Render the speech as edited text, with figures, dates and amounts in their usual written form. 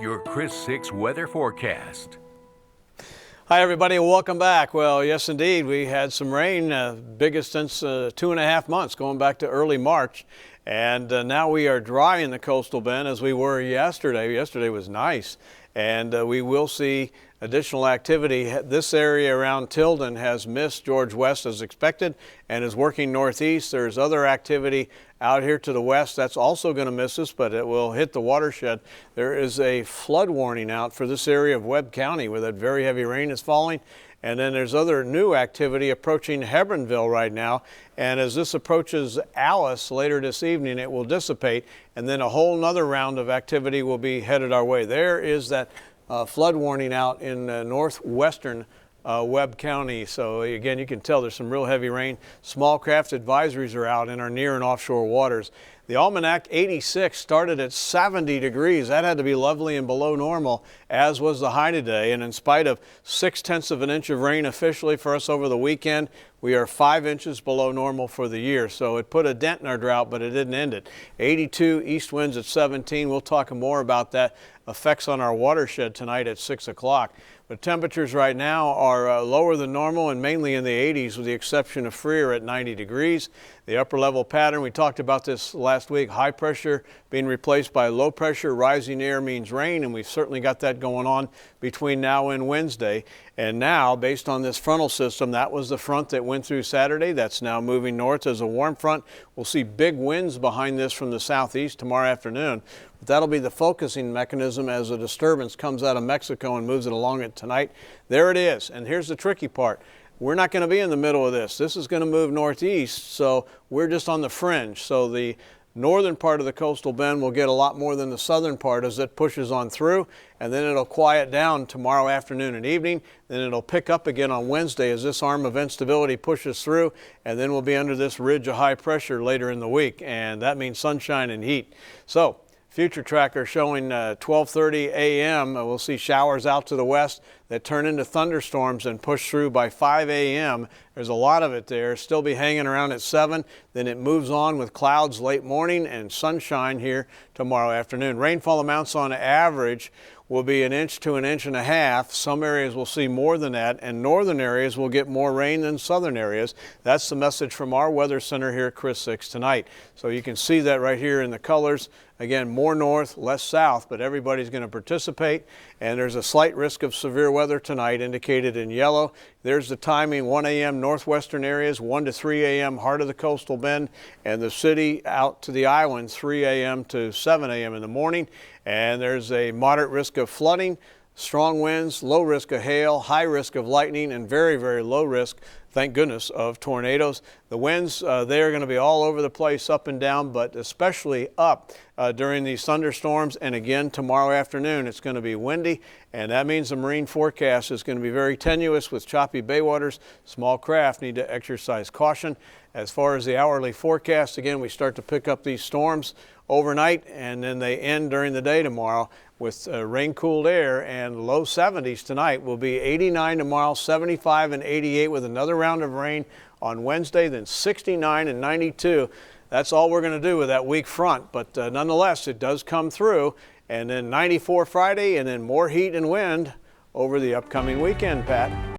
Your Chris 6 weather forecast. Hi everybody and welcome back. Well, yes indeed, we had some rain, biggest since 2.5 months, going back to early March. And now we are dry in the coastal bend as we were yesterday. Yesterday was nice. And we will see additional activity. This area around Tilden has missed George West as expected and is working northeast. There's other activity out here to the west that's also going to miss us, but it will hit the watershed. There is a flood warning out for this area of Webb County where that very heavy rain is falling. And then there's other new activity approaching Hebbronville right now. And as this approaches Alice later this evening, it will dissipate. And then a whole nother round of activity will be headed our way. There is that flood warning out in northwestern Webb County. So again, you can tell there's some real heavy rain. Small craft advisories are out in our near and offshore waters. The Almanac 86 started at 70 degrees. That had to be lovely and below normal, as was the high today. And in spite of 0.6 of an inch of rain officially for us over the weekend, we are 5 inches below normal for the year. So it put a dent in our drought, but it didn't end it. 82 east winds at 17. We'll talk more about that effects on our watershed tonight at 6 o'clock. But temperatures right now are lower than normal and mainly in the 80s with the exception of Freer at 90 degrees. The upper level pattern, we talked about this last week, high pressure being replaced by low pressure. Rising air means rain, and we've certainly got that going on between now and Wednesday. And now, based on this frontal system, that was the front that went through Saturday. That's now moving north as a warm front. We'll see big winds behind this from the southeast tomorrow afternoon. But that'll be the focusing mechanism as a disturbance comes out of Mexico and moves it along it tonight. There it is. And here's the tricky part. We're not going to be in the middle of this. This is going to move northeast, so we're just on the fringe. So the northern part of the coastal bend will get a lot more than the southern part as it pushes on through, and then it'll quiet down tomorrow afternoon and evening. Then it'll pick up again on Wednesday as this arm of instability pushes through, and then we'll be under this ridge of high pressure later in the week, and that means sunshine and heat. So future tracker showing 12:30 a.m. We'll see showers out to the west that turn into thunderstorms and push through by 5 a.m. There's a lot of it there. Still be hanging around at 7. Then it moves on with clouds late morning and sunshine here tomorrow afternoon. Rainfall amounts on average will be 1 inch to 1.5 inches. Some areas will see more than that, and northern areas will get more rain than southern areas. That's the message from our weather center here at Chris 6 tonight. So you can see that right here in the colors. Again, more north, less south, but everybody's going to participate. And there's a slight risk of severe weather tonight indicated in yellow. There's the timing, 1 a.m. northwestern areas, 1 to 3 a.m. heart of the coastal bend, and the city out to the island, 3 a.m. to 7 a.m. in the morning. And there's a moderate risk of flooding, strong winds, low risk of hail, high risk of lightning, and very, very low risk, thank goodness, of tornadoes. The winds, they're going to be all over the place, up and down, but especially up during these thunderstorms. And again, tomorrow afternoon, it's going to be windy, and that means the marine forecast is going to be very tenuous with choppy bay waters. Small craft need to exercise caution. As far as the hourly forecast, again, we start to pick up these storms overnight, and then they end during the day tomorrow with rain-cooled air, and low 70s tonight. Will be 89 tomorrow, 75 and 88 with another round of rain on Wednesday, then 69 and 92. That's all we're going to do with that weak front, but nonetheless, it does come through. And then 94 Friday, and then more heat and wind over the upcoming weekend, Pat.